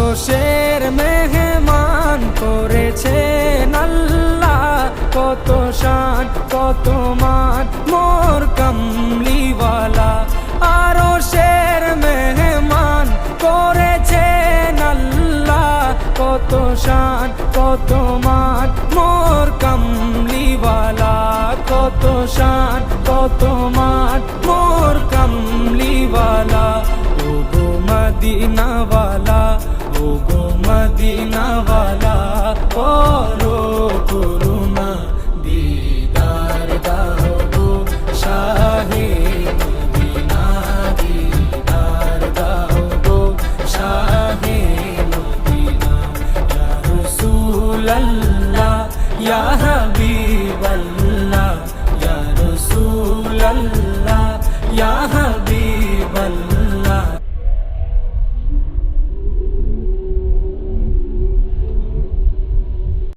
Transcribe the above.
আরশের মেহমান করেছেন আল্লাহ, কত শান কত মান মোর কামলিওয়ালা। আরশের মেহমান করেছেন আল্লাহ, কত শান কত মান মোর কামলিওয়ালা, কত শান কত মান মোর কামলিওয়ালা। ও গো মদিনাওয়ালা, ও গো মদিনাওয়ালা।